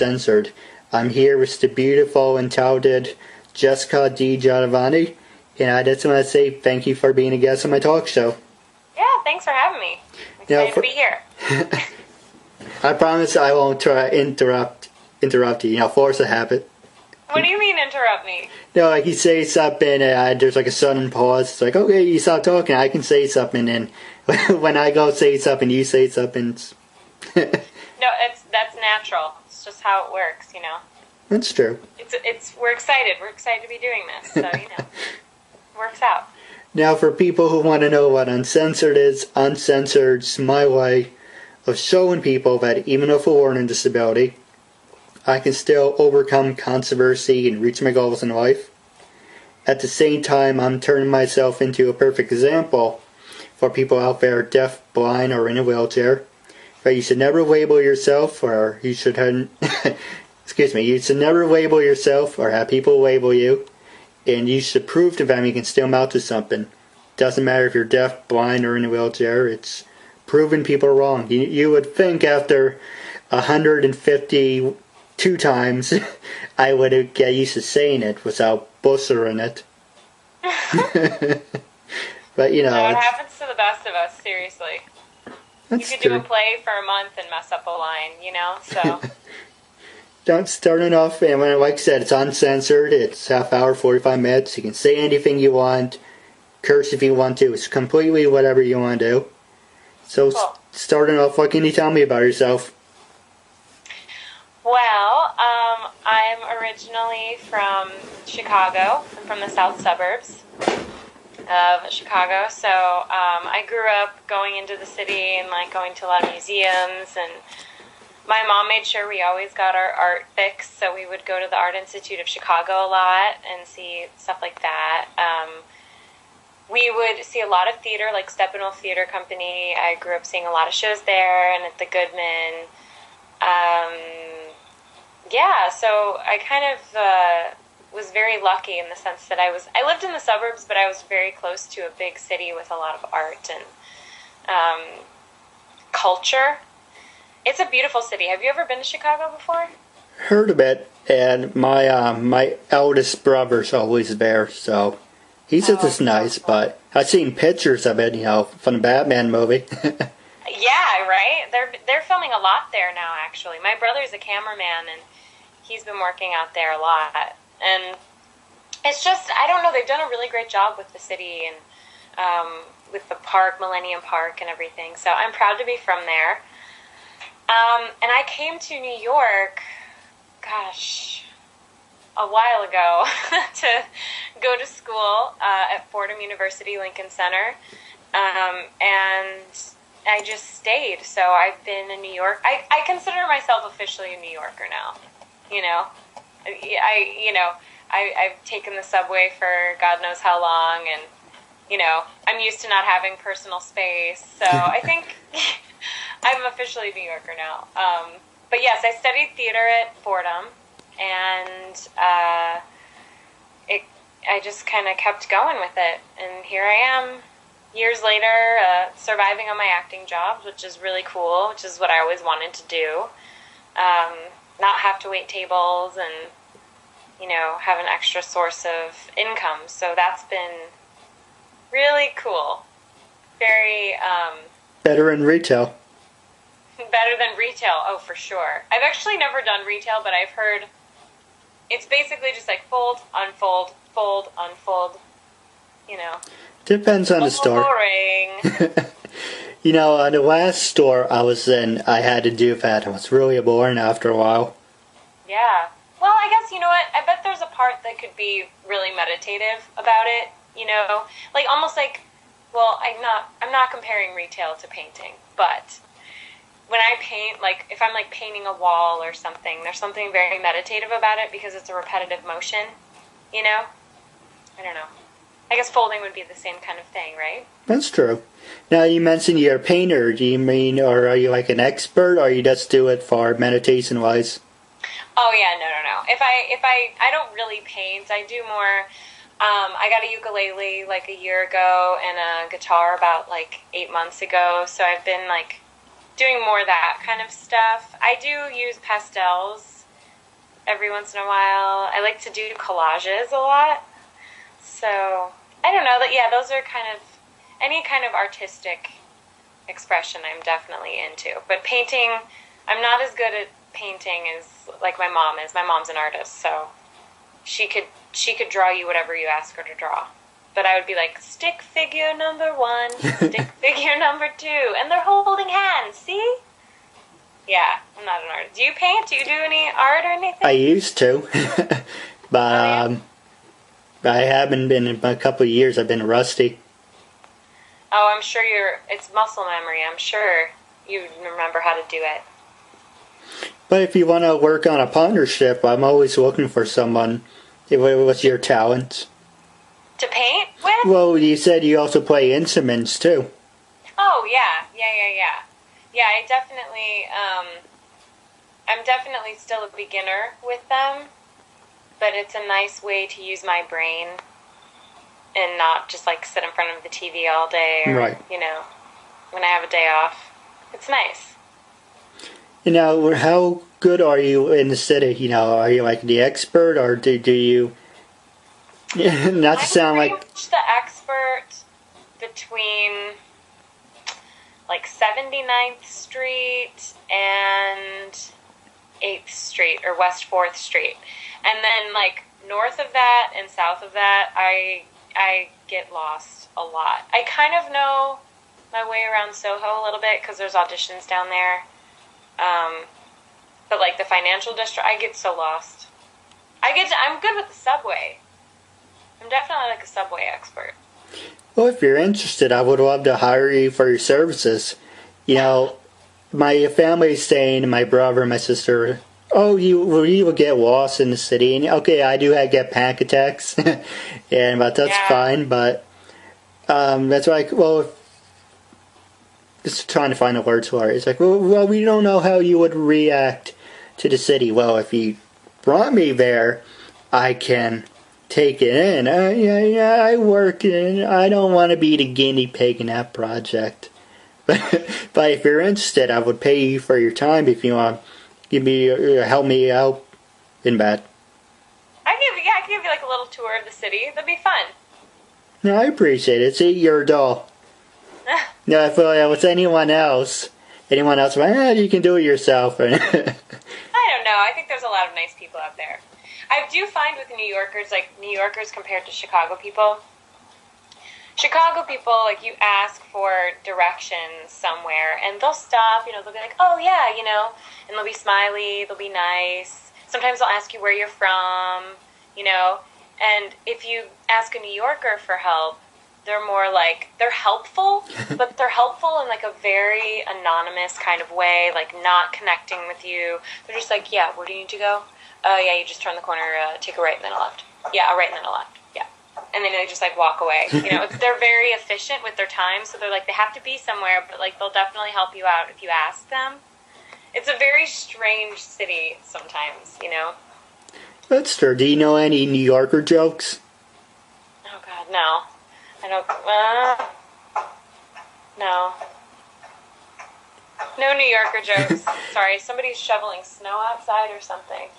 Uncensored. I'm here with the beautiful and talented Jessica DiGiovanni, and I just want to say thank you for being a guest on my talk show. Yeah, thanks for having me. I'm excited to be here. I promise I won't try interrupt you. Force a habit. What do you mean interrupt me? No, like you say something, there's like a sudden pause. It's like, okay, you stop talking, I can say something, and when I go say something, you say something. No, that's natural. It's just how it works, That's true. We're excited. We're excited to be doing this, so it works out. Now, for people who want to know what Uncensored is, Uncensored's my way of showing people that even with a learning disability, I can still overcome controversy and reach my goals in life. At the same time, I'm turning myself into a perfect example for people out there deaf, blind, or in a wheelchair. But you should never label yourself, or you should you should never label yourself or have people label you, and you should prove to them you can still amount to something. Doesn't matter if you're deaf, blind, or in a wheelchair. It's proving people wrong. You would think after 152 times I would get used to saying it without butchering it. But no, it happens to the best of us, seriously. You could do a play for a month and mess up a line, so. Starting off, and like I said, it's uncensored. It's half hour, 45 minutes. You can say anything you want, curse if you want to. It's completely whatever you want to do. So, cool. Starting off, what can you tell me about yourself? Well, I'm originally from Chicago. I'm from the south suburbs of Chicago, so I grew up going into the city and going to a lot of museums, and my mom made sure we always got our art fix, so we would go to the Art Institute of Chicago a lot and see stuff like that. We would see a lot of theater, like Steppenwolf Theater Company. I grew up seeing a lot of shows there and at the Goodman. So I kind of was very lucky in the sense that I lived in the suburbs, but I was very close to a big city with a lot of art and culture. It's a beautiful city. Have you ever been to Chicago before? Heard of it, and my eldest brother's always there, so he says it's nice, cool. But I've seen pictures of it, from the Batman movie. Yeah, right? They're filming a lot there now, actually. My brother's a cameraman, and he's been working out there a lot. And it's just, I don't know, they've done a really great job with the city and with the park, Millennium Park and everything. So I'm proud to be from there. And I came to New York, a while ago to go to school at Fordham University, Lincoln Center. And I just stayed. So I've been in New York. I consider myself officially a New Yorker now. I've taken the subway for God knows how long, and I'm used to not having personal space. So I think I'm officially a New Yorker now. But yes, I studied theater at Fordham, and I just kind of kept going with it. And here I am, years later, surviving on my acting jobs, which is really cool, which is what I always wanted to do. Not have to wait tables and, have an extra source of income. So that's been really cool. Very, better in retail. Better than retail, oh, for sure. I've actually never done retail, but I've heard it's basically just like fold, unfold, fold, unfold, Depends on the store. Boring. The last store I was in, I had to do that. It was really boring after a while. Yeah. Well, I guess, you know what? I bet there's a part that could be really meditative about it, almost like, well, I'm not comparing retail to painting, but when I paint, if I'm painting a wall or something, there's something very meditative about it because it's a repetitive motion, I don't know. I guess folding would be the same kind of thing, right? That's true. Now, you mentioned you're a painter. Do you mean, or are you an expert, or you just do it for meditation-wise? Oh, yeah, no. If I don't really paint, I do more, I got a ukulele, a year ago, and a guitar about, 8 months ago, so I've been, doing more of that kind of stuff. I do use pastels every once in a while. I like to do collages a lot. So, I don't know. Yeah, those are kind of, any kind of artistic expression I'm definitely into. But painting, I'm not as good at painting as like my mom is. My mom's an artist, so she could draw you whatever you ask her to draw. But I would be like, stick figure number 1, stick figure number 2, and they're holding hands, see? Yeah, I'm not an artist. Do you paint? Do you do any art or anything? I used to, but I haven't been in a couple of years. I've been rusty. Oh, I'm sure it's muscle memory. I'm sure you remember how to do it. But if you want to work on a partnership, I'm always looking for someone with your talents. To paint with? Well, you said you also play instruments, too. Oh, yeah. Yeah, I definitely, I'm definitely still a beginner with them, but it's a nice way to use my brain and not just, like, sit in front of the TV all day or, right. You know, when I have a day off. It's nice. You know, how good are you in the city? You know, are you, like, the expert, or do you... Not to sound like... I'm pretty much the expert between, like, 79th Street and 8th Street, or West 4th Street. And then, like, north of that and south of that, I get lost a lot. I kind of know my way around Soho a little bit, because there's auditions down there. But, like, the financial district, I get so lost. I'm good with the subway. I'm definitely like a subway expert. Well, if you're interested, I would love to hire you for your services. You know, my family's saying, my brother and my sister, oh, you will get lost in the city. And okay, I do get panic attacks, but that's fine. But that's like, well, just trying to find the words for it. It's like, well, we don't know how you would react to the city. Well, if you brought me there, I can take it in. I work in. I don't want to be the guinea pig in that project. But if you're interested, I would pay you for your time if you want. Help me out in that. I can give you like a little tour of the city. That'd be fun. No, I appreciate it. See, you're a doll. No, I feel like with anyone else, like, you can do it yourself. I don't know. I think there's a lot of nice people out there. I do find with New Yorkers compared to Chicago people, like, you ask for directions somewhere, and they'll stop, they'll be like, oh, yeah, and they'll be smiley, they'll be nice. Sometimes they'll ask you where you're from, and if you ask a New Yorker for help, they're more like, they're helpful, but they're helpful in, like, a very anonymous kind of way, like, not connecting with you. They're just like, yeah, where do you need to go? Oh, yeah, you just turn the corner, take a right and then a left. Yeah, a right and then a left. Yeah. And then they just, like, walk away. They're very efficient with their time, so they're like, they have to be somewhere, but, like, they'll definitely help you out if you ask them. It's a very strange city sometimes, That's true. Do you know any New Yorker jokes? Oh, God, no. I don't, no. No New Yorker jokes. Sorry, somebody's shoveling snow outside or something.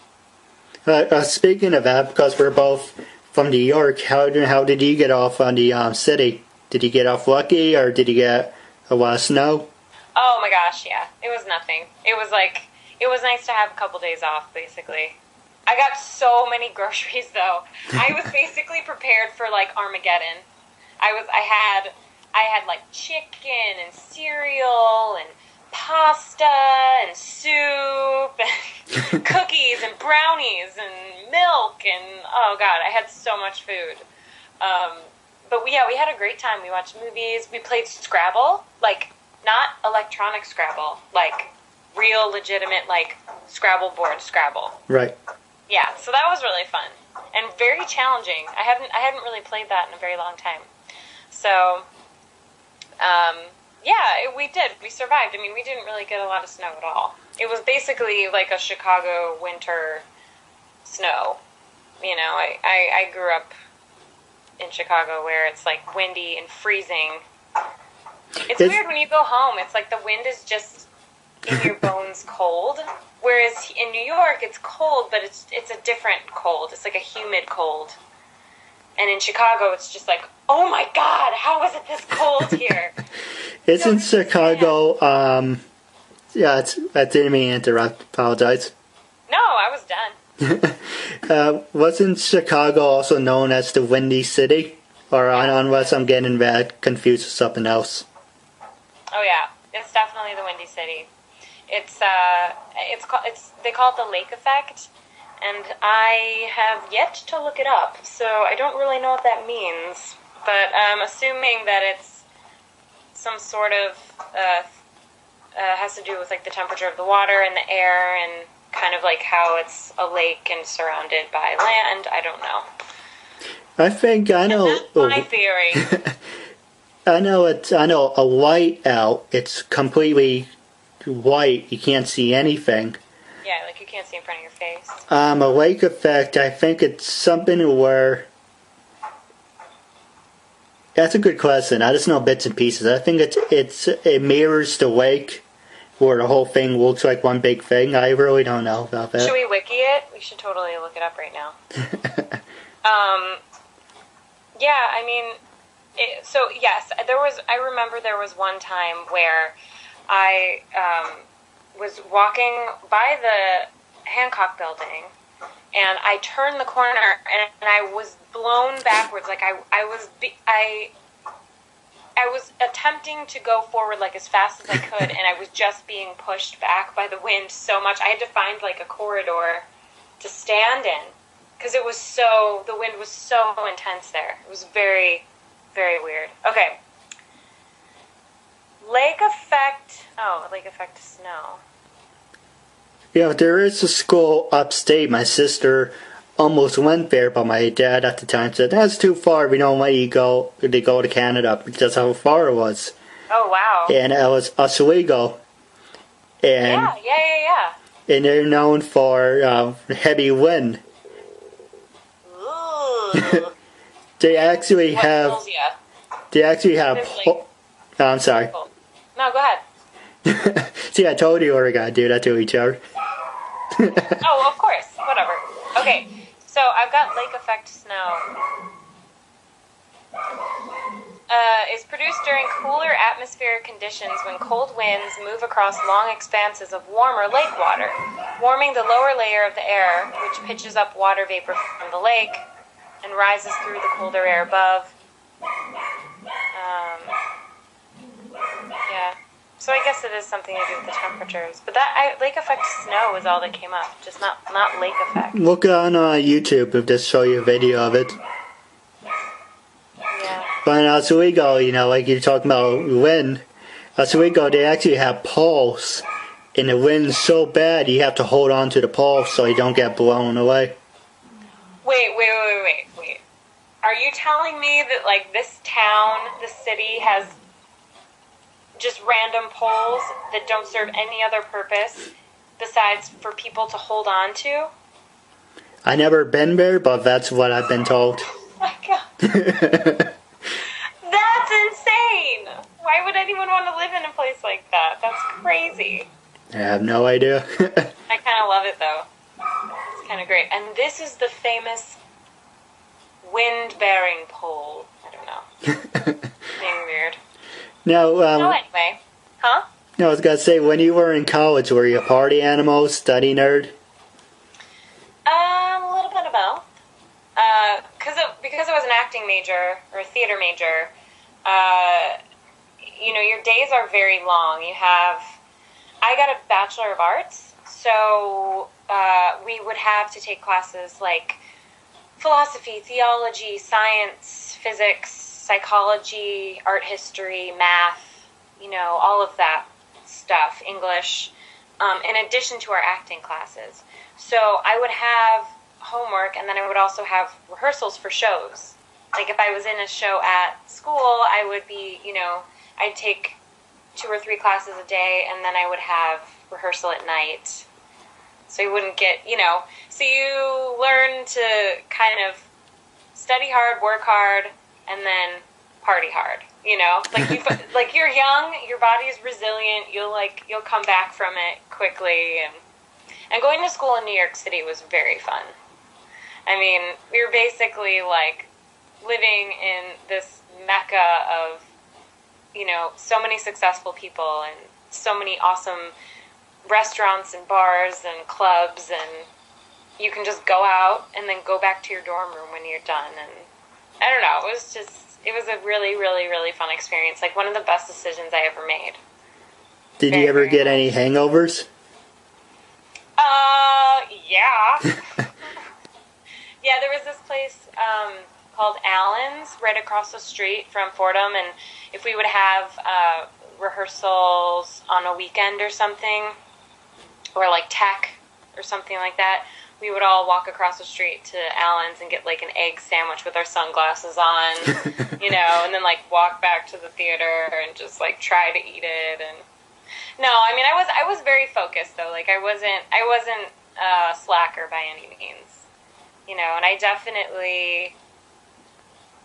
Speaking of that, because we're both from New York, how did you get off on the city? Did you get off lucky, or did you get a lot of snow? Oh my gosh, yeah. It was nothing. It was nice to have a couple days off, basically. I got so many groceries, though. I was basically prepared for, like, Armageddon. I had like chicken and cereal and pasta and soup and cookies and brownies and milk and, oh God, I had so much food. But we had a great time. We watched movies. We played Scrabble, like, not electronic Scrabble, like real legitimate, like, Scrabble board Scrabble. Right. Yeah, so that was really fun and very challenging. I hadn't really played that in a very long time. So, we did. We survived. I mean, we didn't really get a lot of snow at all. It was basically like a Chicago winter snow. I grew up in Chicago where it's like windy and freezing. It's weird when you go home. It's like the wind is just in your bones cold. Whereas in New York, it's cold, but it's a different cold. It's like a humid cold. And in Chicago, it's just like, oh my God, how is it this cold here? Isn't Chicago, yeah, I didn't mean to interrupt, apologize. No, I was done. Wasn't Chicago also known as the Windy City? Or unless I'm getting that confused with something else. Oh yeah, it's definitely the Windy City. They call it the lake effect, and I have yet to look it up, so I don't really know what that means. But I'm assuming that it's some sort of has to do with like the temperature of the water and the air, and kind of like how it's a lake and surrounded by land. I don't know. I think I know. And that's my theory. I know a whiteout. It's completely white. You can't see anything. Yeah, like you can't see in front of your face. A lake effect. I think it's something where. That's a good question. I just know bits and pieces. I think it mirrors the lake, where the whole thing looks like one big thing. I really don't know about that. Should we wiki it? We should totally look it up right now. Yeah, I mean, so yes, I remember there was one time where I was walking by the Hancock building, and I turned the corner, and I was blown backwards. Like I was attempting to go forward like as fast as I could, and I was just being pushed back by the wind so much. I had to find like a corridor to stand in, because the wind was so intense there. It was very, very weird. Okay. Lake effect. Oh, lake effect snow. Yeah, there is a school upstate. My sister almost went there, but my dad at the time said, that's too far. We don't let you go to Canada, because how far it was. Oh, wow. And it was Oswego. And, yeah. And they're known for heavy wind. Ooh. They actually What have. kills ya? They actually have. I'm sorry. No, go ahead. See, I told you we're gonna do that to each other. Oh, of course. Whatever. Okay, so I've got lake effect snow. Is produced during cooler atmospheric conditions when cold winds move across long expanses of warmer lake water, warming the lower layer of the air, which pitches up water vapor from the lake and rises through the colder air above. Yeah. So I guess it is something to do with the temperatures. But lake effect snow is all that came up, just not lake effect. Look on YouTube, if just show you a video of it. Yeah. But in Oswego, like you're talking about wind, Oswego, they actually have poles. And the wind's so bad, you have to hold on to the poles so you don't get blown away. Wait. Are you telling me that, like, this town, this city, has just random poles that don't serve any other purpose besides for people to hold on to? I never been there, but that's what I've been told. Oh my God. That's insane! Why would anyone want to live in a place like that? That's crazy. I have no idea. I kind of love it, though. It's kind of great. And this is the famous wind-bearing pole. I don't know. Being weird. Now, So anyway. Huh? No, I was going to say, when you were in college, were you a party animal, study nerd? A little bit of both. Because I was an acting major, or a theater major, your days are very long. I got a Bachelor of Arts, so we would have to take classes like philosophy, theology, science, physics, psychology, art history, math, all of that stuff, English, in addition to our acting classes. So I would have homework, and then I would also have rehearsals for shows. Like if I was in a show at school, I would be, I'd take 2 or 3 classes a day, and then I would have rehearsal at night. So you wouldn't get, so you learn to kind of study hard, work hard, and then party hard, you know? Like, like you're young, your body is resilient, you'll come back from it quickly, and going to school in New York City was very fun. I mean, we were basically, like, living in this mecca of, you know, so many successful people and so many awesome restaurants and bars and clubs, and you can just go out and then go back to your dorm room when you're done. And I don't know, it was a really, really, really fun experience. Like, one of the best decisions I ever made. Did you ever get any hangovers? Yeah. Yeah, there was this place called Allen's right across the street from Fordham, and if we would have rehearsals on a weekend or something, or like tech or something like that, we would all walk across the street to Allen's and get like an egg sandwich with our sunglasses on, you know, and then like walk back to the theater and just like try to eat it. And no, I mean, I was very focused though. Like I wasn't a slacker by any means, you know, and I definitely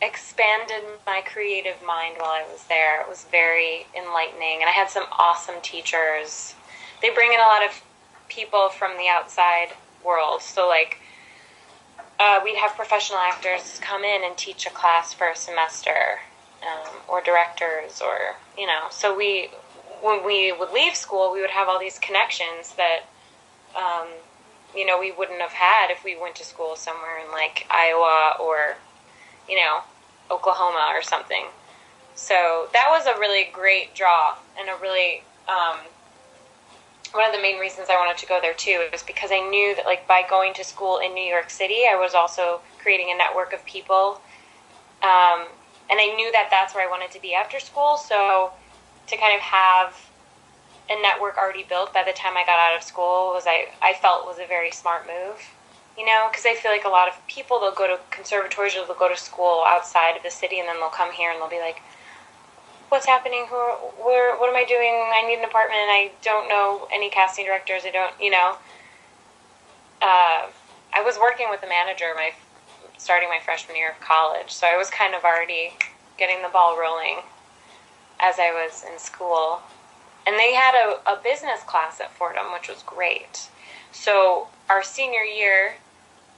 expanded my creative mind while I was there. It was very enlightening, and I had some awesome teachers. They bring in a lot of people from the outside world, so like we'd have professional actors come in and teach a class for a semester, or directors, or, you know, so when we would leave school, we would have all these connections that you know, we wouldn't have had if we went to school somewhere in like Iowa or, you know, Oklahoma or something. So that was a really great draw, and a really one of the main reasons I wanted to go there too is because I knew that, like, by going to school in New York City, I was also creating a network of people, and I knew that that's where I wanted to be after school. So to kind of have a network already built by the time I got out of school I felt was a very smart move, you know, because I feel like a lot of people, they'll go to conservatories or they'll go to school outside of the city, and then they'll come here and they'll be like, what's happening? What am I doing? I need an apartment. I don't know any casting directors. I don't, you know. I was working with a manager starting my freshman year of college, so I was kind of already getting the ball rolling as I was in school. And they had a business class at Fordham, which was great. So our senior year,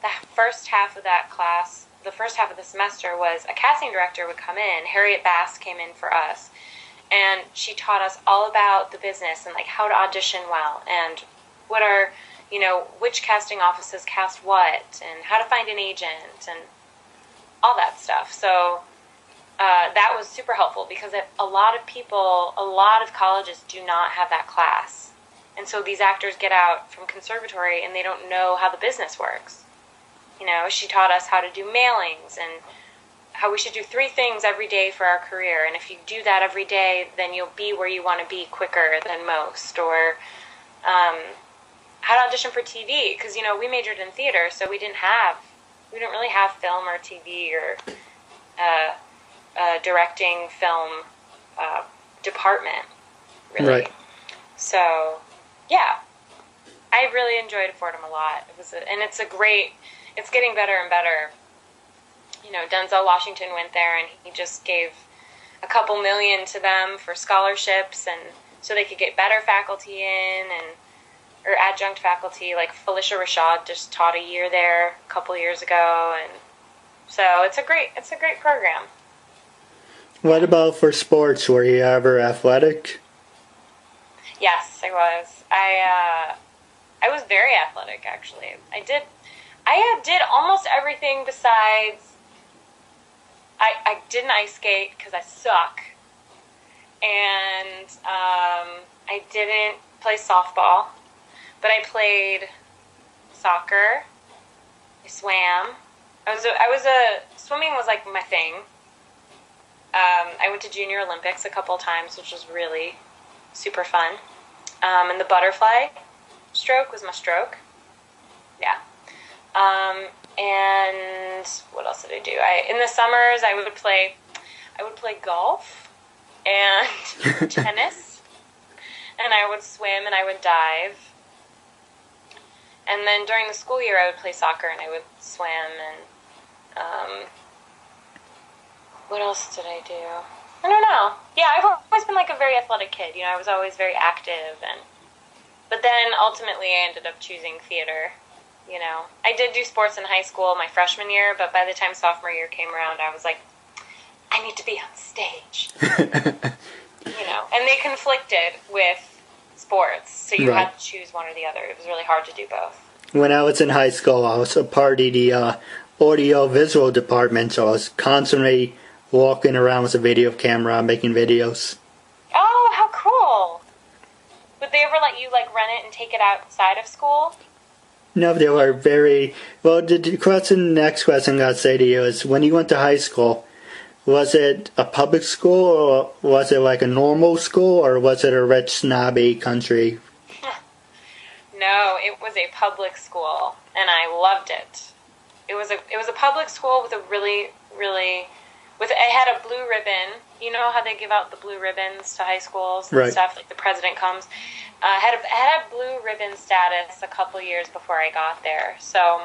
the first half of that class, the first half of the semester was a casting director would come in. Harriet Bass came in for us, and she taught us all about the business and like how to audition well, and what are, you know, which casting offices cast what, and how to find an agent and all that stuff. So that was super helpful, because a lot of colleges do not have that class. And so these actors get out from conservatory and they don't know how the business works. You know, she taught us how to do mailings and how we should do 3 things every day for our career. And if you do that every day, then you'll be where you want to be quicker than most. Or how to audition for TV, because, you know, we majored in theater, so we didn't really have film or TV or directing film department, really. Right. So, yeah, I really enjoyed Fordham a lot. It's getting better and better. You know, Denzel Washington went there, and he just gave a couple million to them for scholarships, and so they could get better faculty in, or adjunct faculty. Like Felicia Rashad just taught a year there a couple years ago, and so it's a great program. What about for sports? Were you ever athletic? Yes, I was. I was very athletic, actually. I did almost everything besides. I didn't ice skate because I suck, and I didn't play softball, but I played soccer. I swam. Swimming was like my thing. I went to Junior Olympics a couple times, which was really super fun. And the butterfly stroke was my stroke. Yeah. And what else did I do? In the summers, I would play golf and tennis, and I would swim and I would dive. And then during the school year, I would play soccer and I would swim and What else did I do? I don't know. Yeah, I've always been like a very athletic kid. I was always very active, but then ultimately I ended up choosing theater. I did do sports in high school my freshman year, but by the time sophomore year came around, I was like, I need to be on stage. And they conflicted with sports, so you had to choose one or the other. It was really hard to do both. When I was in high school, I was a part of the audio-visual department, so I was constantly walking around with a video camera, making videos. Oh, how cool! Would they ever let you, rent it and take it outside of school? No, they were very... Well, the next question I'm going to say to you is, when you went to high school, was it a public school, or was it like a normal school, or was it a rich, snobby country? No, it was a public school, and I loved it. It was a public school with a really, really... it had a blue ribbon. You know how they give out the blue ribbons to high schools and stuff, like the president comes? Had a blue ribbon status a couple years before I got there. So,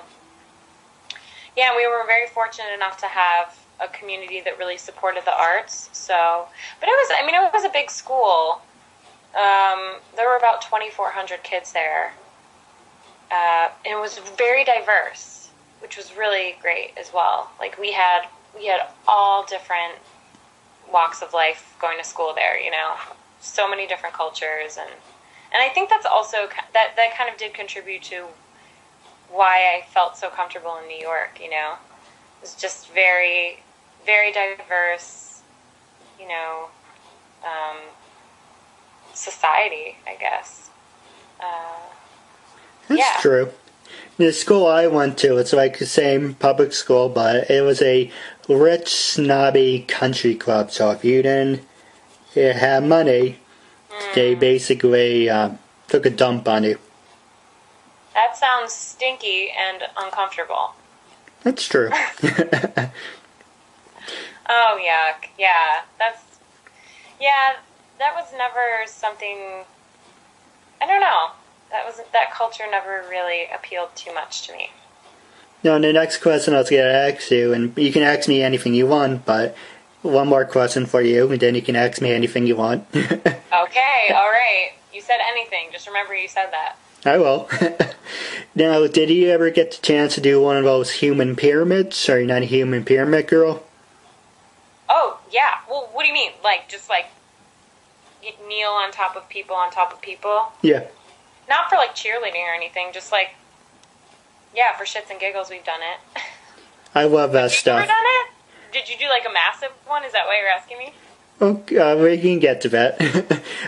yeah, we were very fortunate enough to have a community that really supported the arts. So, but it was a big school. There were about 2,400 kids there. And it was very diverse, which was really great as well. We had all different walks of life going to school there, so many different cultures, and I think that's also that kind of did contribute to why I felt so comfortable in New York. It was just very, very diverse, society, I guess. That's true. The school I went to, it's like the same public school, but it was a rich, snobby country club. So if you didn't have money, they basically took a dump on you. That sounds stinky and uncomfortable. That's true. Oh, yuck. Yeah, that was never something, I don't know. That culture never really appealed too much to me. Now, the next question I was going to ask you, and you can ask me anything you want, but one more question for you, and then you can ask me anything you want. Okay, all right. You said anything. Just remember you said that. I will. Now, did you ever get the chance to do one of those human pyramids? Are you not a human pyramid girl? Oh, yeah. Well, what do you mean? You kneel on top of people on top of people? Yeah. Not for cheerleading or anything, just for shits and giggles we've done it. I love that stuff. Have you ever done it? Did you do a massive one? Is that what you're asking me? Oh, we can get to that.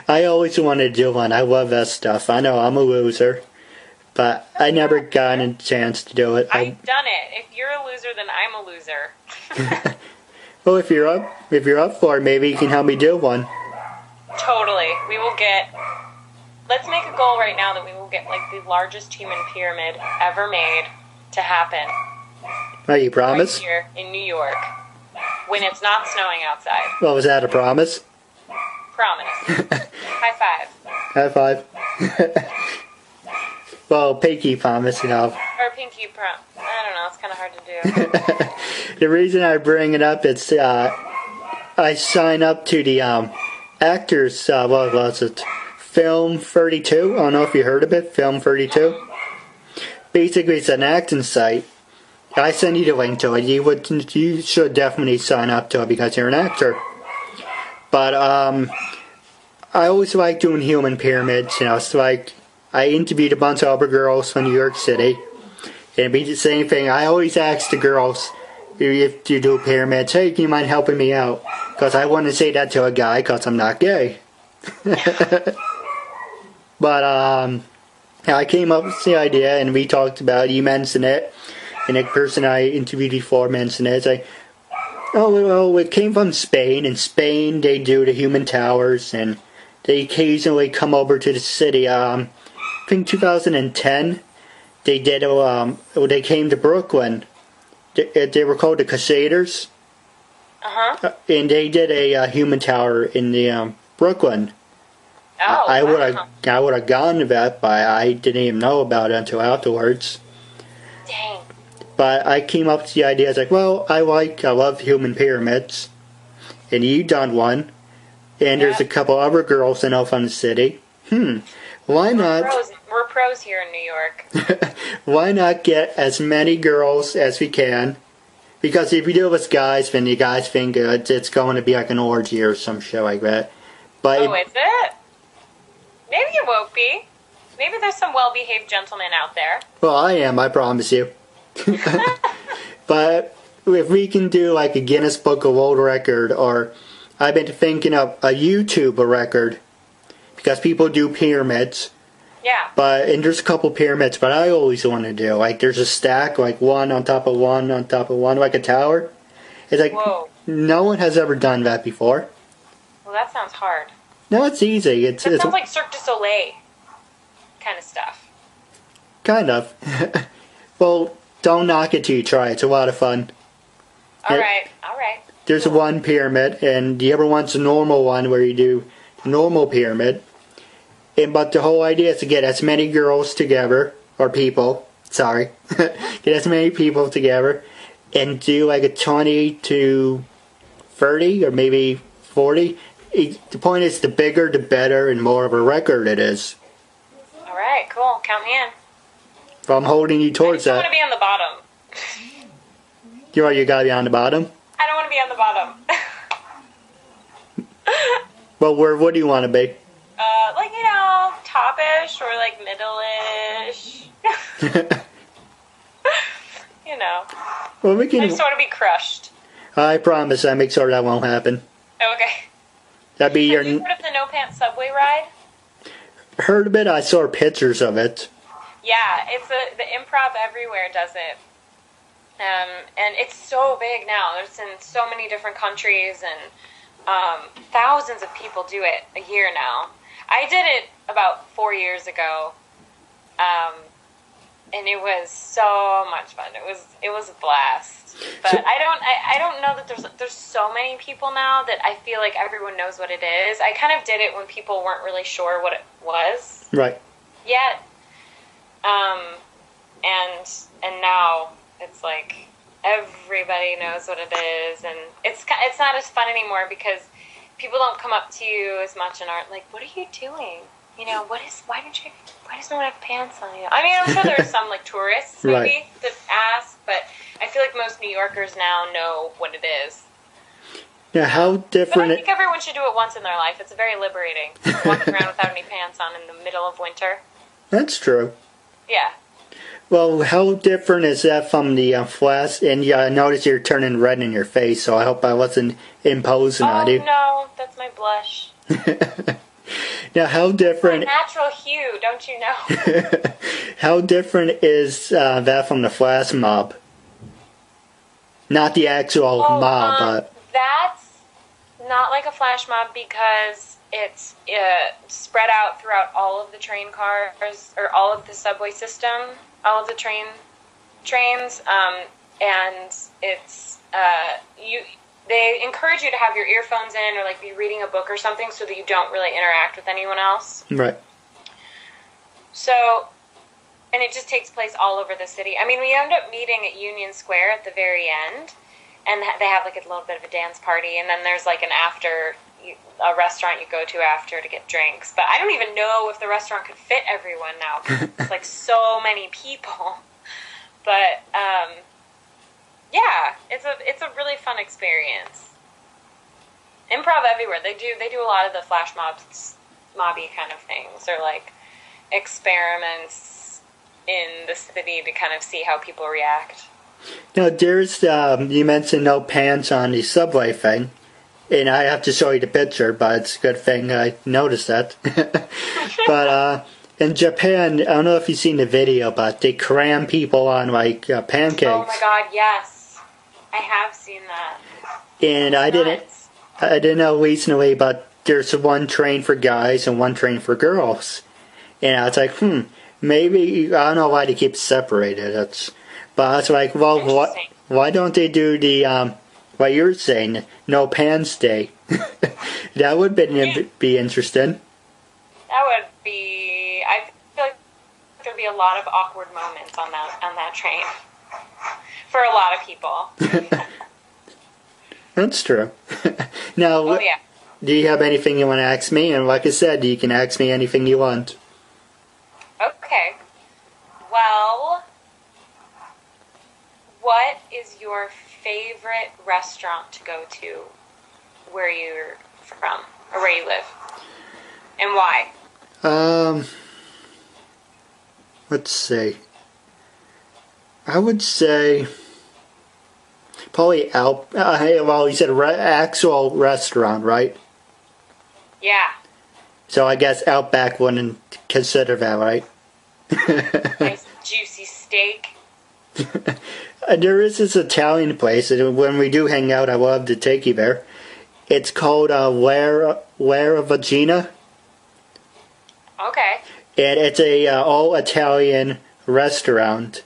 I always wanted to do one. I love that stuff. I know I'm a loser, but I never got a chance to do it. I've done it. If you're a loser, then I'm a loser. Well, if you're up for it, maybe you can help me do one. Totally. We will get... Let's make a goal right now that we will get the largest human pyramid ever made to happen. Oh, you promise? Right here in New York, when it's not snowing outside. Well, was that a promise? Promise. High five. High five. Well, pinky promise, Or pinky promise. I don't know. It's kind of hard to do. The reason I bring it up is I sign up to the actors. What was it? Film 32. I don't know if you heard of it. Film 32. Basically, it's an acting site. I send you the link to it. You should definitely sign up to it because you're an actor. But I always like doing human pyramids. It's I interviewed a bunch of other girls from New York City. It'd be the same thing. I always ask the girls, if you do pyramids, hey, do you mind helping me out? Because I want to say that to a guy because I'm not gay. But I came up with the idea and we talked about it. You mentioned it. And the person I interviewed before mentioned it. It's it came from Spain. In Spain, they do the human towers. And they occasionally come over to the city. I think 2010, they did. They came to Brooklyn. They were called the Crusaders. And they did a human tower in the Brooklyn. Oh, I would have gone to that, but I didn't even know about it until afterwards. Dang. But I came up with the idea. I was I love human pyramids. and you done one, and there's a couple other girls I know from the city. Why not? We're pros here in New York. Why not get as many girls as we can? Because if you do it with guys, then the guys think it's going to be like an orgy or some shit like that. But is it? Maybe it won't be. Maybe there's some well-behaved gentlemen out there. Well, I am, I promise you. But if we can do like a Guinness Book of World Record, or I've been thinking of a YouTube record, because people do pyramids. Yeah. And there's a couple pyramids, but I always want to do, like, there's a stack, like one on top of one on top of one, like a tower. It's like, whoa. No one has ever done that before. Well, that sounds hard. No, it's easy. It sounds like Cirque du Soleil kind of stuff. Kind of. Well, don't knock it till you try. It's a lot of fun. All right. There's one pyramid, and the other one's a normal one where you do the normal pyramid. But the whole idea is to get as many girls together, or people, sorry, get as many people together, and do like a 20 to 30, or maybe 40. The point is, the bigger, the better, and more of a record it is. All right, cool. Count me in. Well, I'm holding you towards that. I don't want to be on the bottom. You gotta be on the bottom? I don't want to be on the bottom. Well, what do you want to be? Like, top-ish or like middle-ish. Well, we can. I just want to be crushed. I promise I make sure that won't happen. Okay. That'd be Have you heard of the No Pants subway ride? Heard of it? I saw pictures of it. Yeah, the Improv Everywhere does it. And it's so big now. There's in so many different countries, and thousands of people do it a year now. I did it about 4 years ago, and it was so much fun. It was a blast. But I don't know that there's so many people now that I feel like everyone knows what it is. I kind of did it when people weren't really sure what it was. Right. Yet. And now it's like everybody knows what it is, and it's not as fun anymore because people don't come up to you as much and aren't like, "What are you doing? Why does no one have pants on you?" I mean, I'm sure there's some like tourists maybe that ask, but I feel like most New Yorkers now know what it is. Yeah, how different? But I think everyone should do it once in their life. It's very liberating, walking around without any pants on in the middle of winter. That's true. Yeah. Well, how different is that from the flash? And yeah, I noticed you're turning red in your face, so I hope I wasn't imposing on you. Oh, no, that's my blush. Now, how different... It's my natural hue, don't you know? How different is that from the flash mob? Not the actual mob, but... That's not like a flash mob because it's spread out throughout all of the train cars, or all of the subway system, all of the trains, and it's they encourage you to have your earphones in or like be reading a book or something so that you don't really interact with anyone else. Right. So, and it just takes place all over the city. I mean, we end up meeting at Union Square at the very end, and they have like a little bit of a dance party, and then there's like a restaurant you go to after to get drinks. But I don't even know if the restaurant could fit everyone now because it's like so many people. But yeah, it's a really fun experience. Improv Everywhere, they do a lot of the flash mobby kind of things, or like experiments in the city to kind of see how people react. Now, there's you mentioned no pants on the subway thing. And I have to show you the picture, but it's a good thing I noticed that. But in Japan, I don't know if you've seen the video, but they cram people on like pancakes. Oh my god, yes. I have seen that. And I didn't know recently, but there's one train for guys and one train for girls. And I was like, maybe, I don't know why they keep separated. But I was like, well, why don't they do the... what you're saying, no pants day. That would be interesting. That would be... I feel like there'd be a lot of awkward moments on that train. For a lot of people. That's true. Now, Oh yeah. do you have anything you want to ask me? And like I said, you can ask me anything you want. Okay. Well, what is your favorite restaurant to go to where you're from or where you live? And why? Let's see. I would say probably well, you said actual restaurant, right? Yeah. So I guess Outback wouldn't consider that, right? Nice juicy steak. There is this Italian place, and when we do hang out, I love to take you there. It's called Where Vagina, Okay. and it's a all Italian restaurant,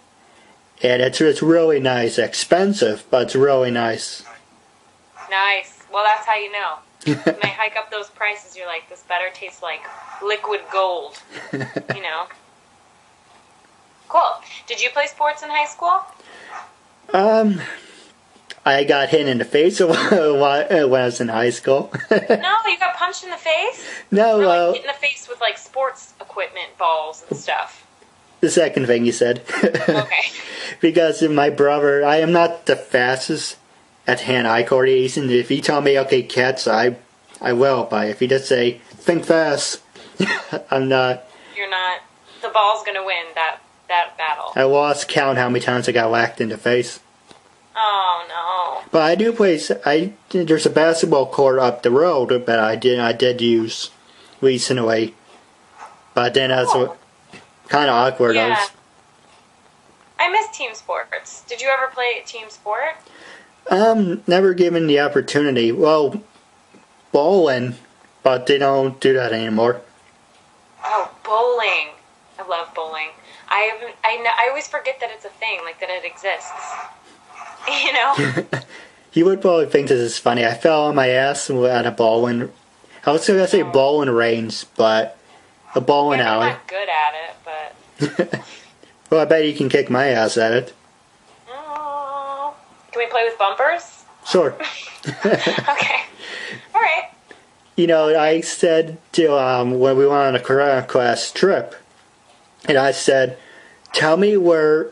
and it's really nice. Expensive, but it's really nice. Nice. Well, that's how you know. You may hike up those prices. You're like, this better taste like liquid gold. You know. Cool. Did you play sports in high school? I got hit in the face when I was in high school. No, you got punched in the face? No, Or like hit in the face with like sports equipment balls and stuff. the second thing you said. Okay. Because my brother, I am not the fastest at hand-eye coordination. If you tell me, okay, cats, I will. But if you just say, think fast, I'm not. You're not. The ball's gonna win that battle. I lost count how many times I got whacked in the face. Oh no. But I do play. There's a basketball court up the road, but I did use recently. But then that's kind of awkward. Yeah. I miss team sports. Did you ever play a team sport? Never given the opportunity. Well, bowling, but they don't do that anymore. Oh, bowling. I love bowling. I always forget that it's a thing, like that it exists. You know? You would probably think this is funny. I fell on my ass at a bowling. I was going to say bowling range, but a bowling alley. I'm not good at it, but... Well, I bet you can kick my ass at it. Oh. Can we play with bumpers? Sure. Okay. All right. You know, I said to when we went on a karate class trip, and I said, tell me where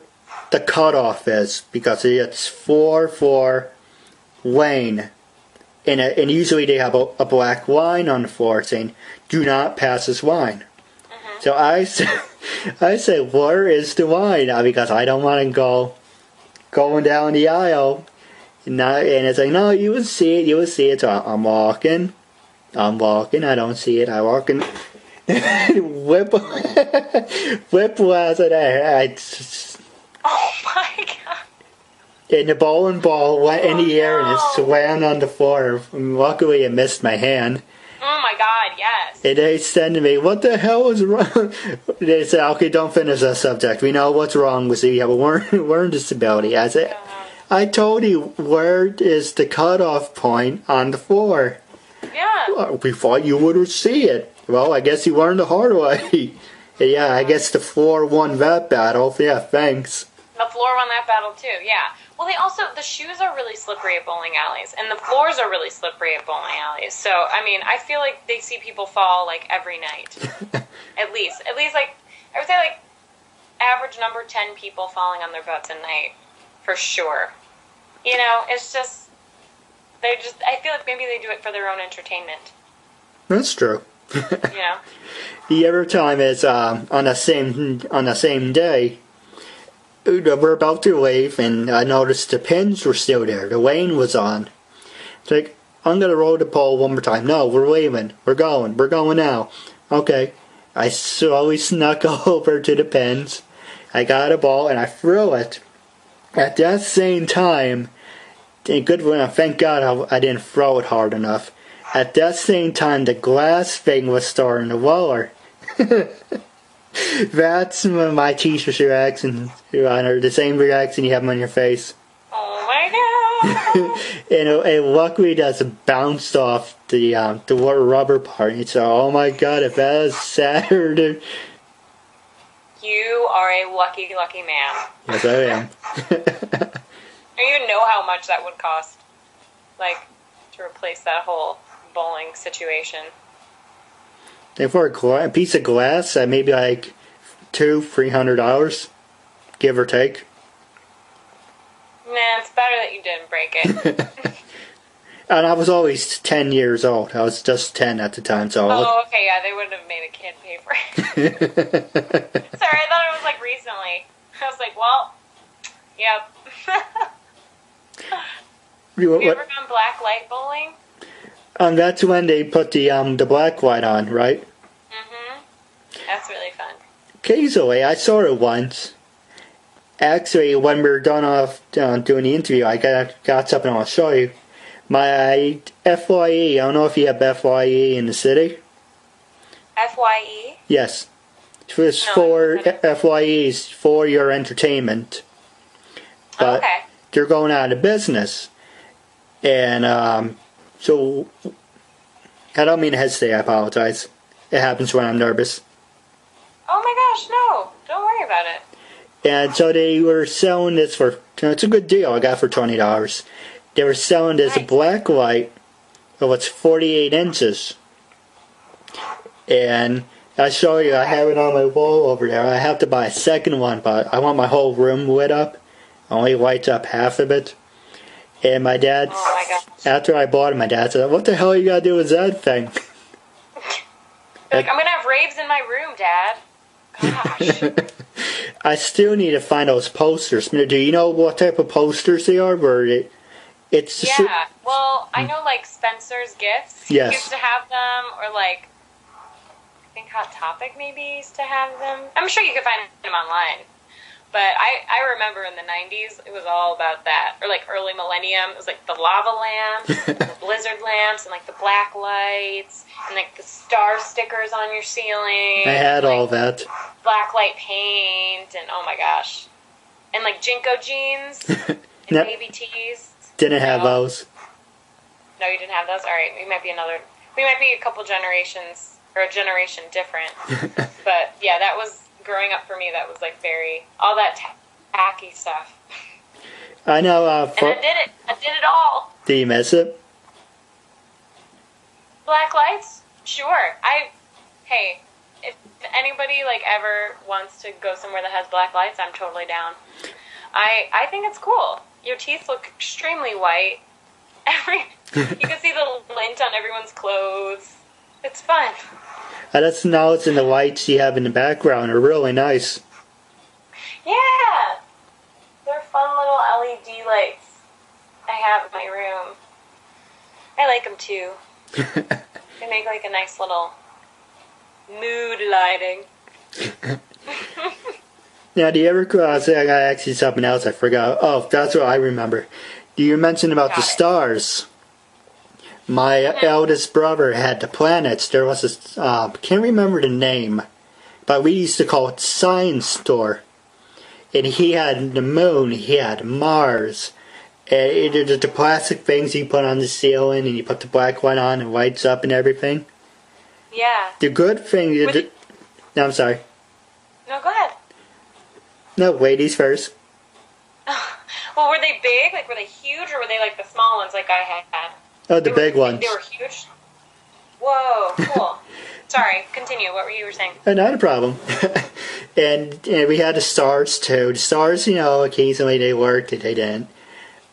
the cutoff is, because it's 4 for lane. And usually they have a black line on the floor saying, do not pass this line. Mm-hmm. So I said, where is the line? Because I don't want to going down the aisle. And it's like, no, you will see it. So I'm walking, I don't see it, I walk and whiplash at that. Oh my god. And the bowling ball went in the air and it swam on the floor. Luckily, it missed my hand. Oh my god, yes. And they said to me, what the hell is wrong? They said, okay, don't finish that subject. We know what's wrong with you. You have a learning disability. I said, I told you, where is the cutoff point on the floor? Yeah. We thought you would see it. Well, I guess you learned the hard way. Yeah, I guess the floor won that battle. Yeah, thanks. The floor won that battle too, yeah. Well, the shoes are really slippery at bowling alleys, and the floors are really slippery at bowling alleys. So, I mean, I feel like they see people fall, like, every night. At least, like, I would say, like, average number 10 people falling on their butts a night. For sure. You know, it's just, I feel like maybe they do it for their own entertainment. That's true. You know? The other time is on the same day, we're about to leave, and I noticed the pins were still there. The lane was on. It's like, I'm gonna roll the pole one more time. No, we're leaving. We're going now. Okay. I slowly snuck over to the pins. I got a ball and I threw it. At that same time, thank God I didn't throw it hard enough. At that same time, the glass thing was starting to lower. That's my teacher's reaction, Your Honor. The same reaction you have on your face. Oh my god! and luckily, that's bounced off the rubber part. It's oh my god, if that is Saturday. You are a lucky man. Yes, I am. Do you even know how much that would cost? like, to replace that whole bowling situation. And for a piece of glass, maybe like $200-$300, give or take. Nah, it's better that you didn't break it. And I was always 10 years old. I was just 10 at the time, so... Oh, okay, yeah, they wouldn't have made a kid pay for it. Sorry, I thought it was, like, recently. I was like, well, yep. Have you ever gone black light bowling? That's when they put the black light on, right? Mm-hmm. That's really fun. Occasionally, I saw it once. Actually, when we were done doing the interview, I got something I'll show you. My FYE, I don't know if you have FYE in the city. FYE? Yes. It's for FYEs for your entertainment. But okay. they're going out of business. And so, I don't mean to hesitate, I apologize. It happens when I'm nervous. Oh my gosh, no. Don't worry about it. And so they were selling this for, it's a good deal, I got it for $20. They were selling this black light of what's 48 inches. And I'll show you, I have it on my wall over there. I have to buy a second one, but I want my whole room lit up. Only lights up half of it. And my dad, after I bought it, my dad said, what the hell you gotta do with that thing? Like, I'm gonna have raves in my room, Dad. Gosh. I still need to find those posters. Do you know what type of posters they are? It's yeah, well, I know, like, Spencer's Gifts used to have them, or, like, I think Hot Topic maybe used to have them. I'm sure you could find them online. But I remember in the 90s, it was all about that. Or, like, early millennium, it was, like, the lava lamps, the blizzard lamps, and, like, the black lights, and, like, the star stickers on your ceiling. I had all that. Black light paint, and oh my gosh. And, like, Jinko jeans, and baby tees. Didn't have those. No, you didn't have those? Alright, we might be a couple generations, or a generation different. But, yeah, that was... Growing up for me, that was like all that tacky stuff. I know. And I did it all. Do you miss it? Black lights? Sure. Hey, if anybody like ever wants to go somewhere that has black lights, I'm totally down. I think it's cool. Your teeth look extremely white. You can see the lint on everyone's clothes. It's fun. That's now it's in the lights you have in the background are really nice. Yeah, they're fun little LED lights I have in my room. I like them too. They make like a nice little mood lighting. Now, do you ever say I got actually something else I forgot? Oh, that's what I remember. Do you mention about the stars? My eldest brother had the planets. There was this, can't remember the name, but we used to call it Science Store. And he had the moon, he had Mars. And the plastic things you put on the ceiling and you put the black one on and lights up and everything. Yeah. The good thing... No, I'm sorry. No, go ahead. No, ladies first. Well, were they big? Like, were they huge, or were they like the small ones like I had? Oh, the big ones. They were huge? Whoa, cool. Sorry, continue. What were you saying? Not a problem. and we had the stars, too. The stars, occasionally they worked, they didn't.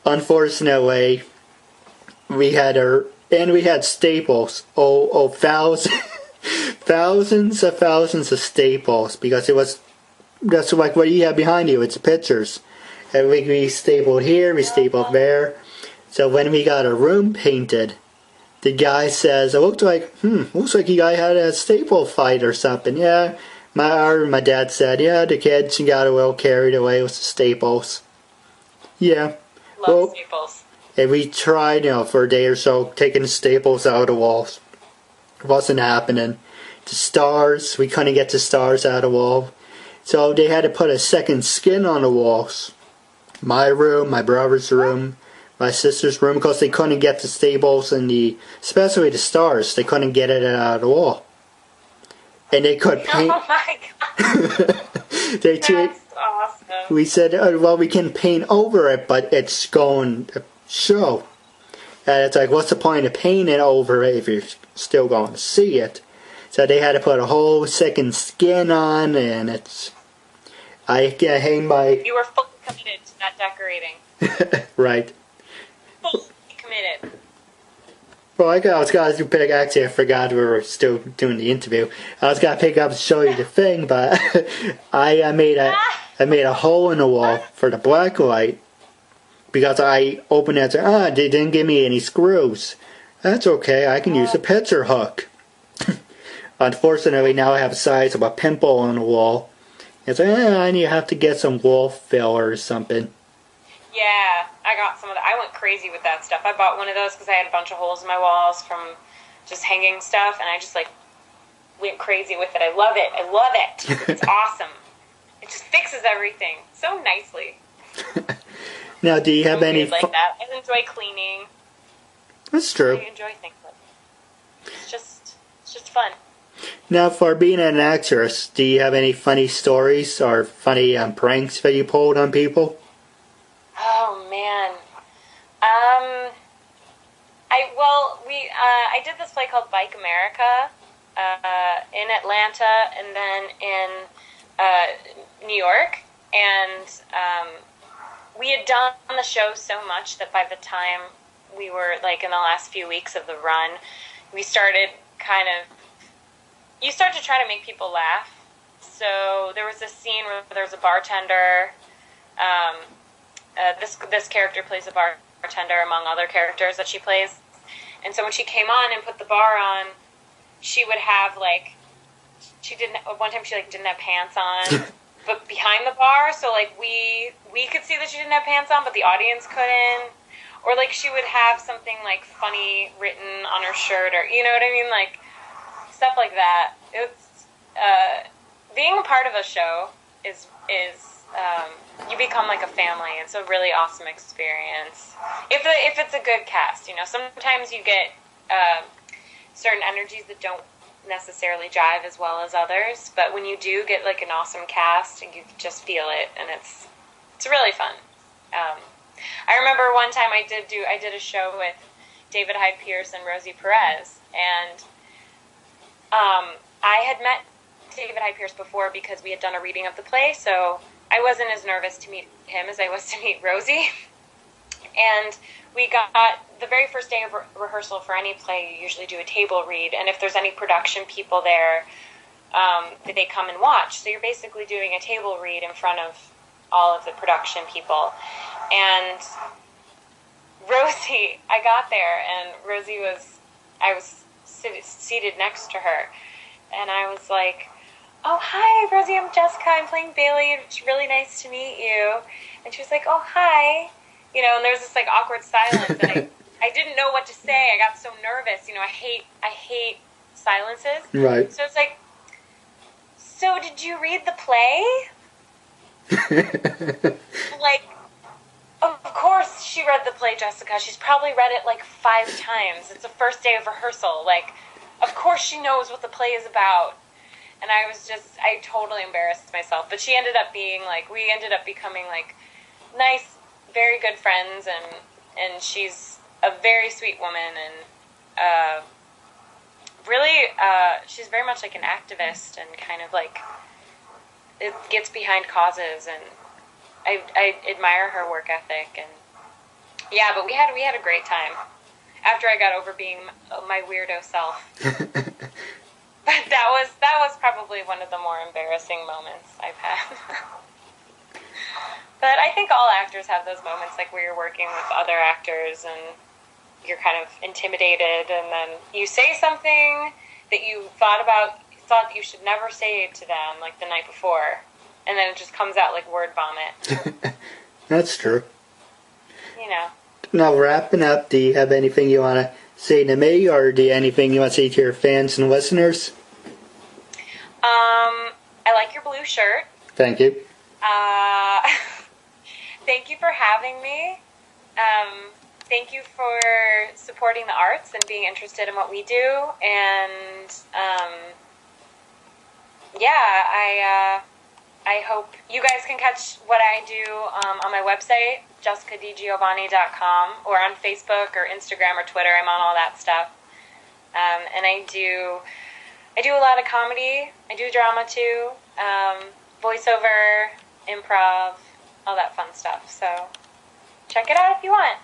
Unfortunately, we had staples. Thousands of staples, because that's like what you have behind you, it's pictures. And we stapled here, we stapled there. So when we got a room painted, the guy says, it looks like you guys had a staple fight or something. Yeah, my dad said, yeah, the kids got a little carried away with the staples. Yeah. Love staples. And we tried, for a day or so, taking the staples out of the walls. It wasn't happening. The stars, we couldn't get the stars out of the wall. So they had to put a second skin on the walls. My room, my brother's room, my sister's room, because they couldn't get the staples and especially the stars, they couldn't get it out of the wall. And they could paint. Oh my god. That's awesome. We said, well, we can paint over it, but it's going to show. And it's like, what's the point of painting over it if you're still going to see it? So they had to put a whole second skin on, and it's... I hang my... You were fully committed to that decorating. Right. Fully committed. Well, I was going to pick... Actually, I forgot we were still doing the interview. I was going to pick up and show you the thing, but I made a hole in the wall for the black light. Because I opened it and said, they didn't give me any screws. That's okay, I can use a picture hook. Unfortunately, now I have the size of a pimple on the wall. It's like, I need to have to get some wall filler or something. Yeah, I got some of that. I went crazy with that stuff. I bought one of those because I had a bunch of holes in my walls from just hanging stuff, and I just, like, went crazy with it. I love it. I love it. It's awesome. It just fixes everything so nicely. Now, do you have any... like that. I enjoy cleaning. That's true. I enjoy things like that. It's just fun. Now, for being an actress, do you have any funny stories or funny pranks that you pulled on people? Oh man, I did this play called Bike America in Atlanta and then in New York, and we had done the show so much that by the time we were like in the last few weeks of the run, we started you start to try to make people laugh. So there was this scene where there was a bartender. This character plays a bartender among other characters that she plays. And so when she came on and put the bar on, she would have one time she didn't have pants on, but behind the bar, so like we could see that she didn't have pants on, but the audience couldn't. Or like she would have something like funny written on her shirt, or you know what I mean, like stuff like that. It's being a part of a show is you become like a family. It's a really awesome experience. If it's a good cast, sometimes you get certain energies that don't necessarily jive as well as others. But when you do get like an awesome cast, you just feel it, and it's really fun. I remember one time I did a show with David Hyde Pierce and Rosie Perez, and I had met David Hyde Pierce before because we had done a reading of the play, so I wasn't as nervous to meet him as I was to meet Rosie. And we got, the very first day of rehearsal for any play, you usually do a table read, and if there's any production people there, they come and watch. So you're basically doing a table read in front of all of the production people. And Rosie, I got there, and I was seated next to her, and I was like, "Oh, hi, Rosie, I'm Jessica, I'm playing Bailey, it's really nice to meet you." And she was like, "Oh, hi." And there's this like awkward silence, and I didn't know what to say. I got so nervous. I hate silences. Right. So it's like, "So did you read the play?" Like, of course she read the play, Jessica. She's probably read it like 5 times. It's the first day of rehearsal. Like, of course she knows what the play is about. And I totally embarrassed myself. But we ended up becoming like nice, very good friends, and she's a very sweet woman, and really, she's very much like an activist, and kind of like it gets behind causes, and I admire her work ethic, and yeah, but we had a great time after I got over being my weirdo self. But that was probably one of the more embarrassing moments I've had. But I think all actors have those moments, like where you're working with other actors and you're kind of intimidated, and then you say something that you thought you should never say to them, like the night before, and then it just comes out like word vomit. That's true. Now, wrapping up, do you have anything you want to say to me, or do you anything you want to say to your fans and listeners? I like your blue shirt. Thank you. Thank you for having me. Thank you for supporting the arts and being interested in what we do. And I I hope you guys can catch what I do on my website, jessicadigiovanni.com, or on Facebook or Instagram or Twitter. I'm on all that stuff. And I do a lot of comedy. I do drama too, voiceover, improv, all that fun stuff. So check it out if you want.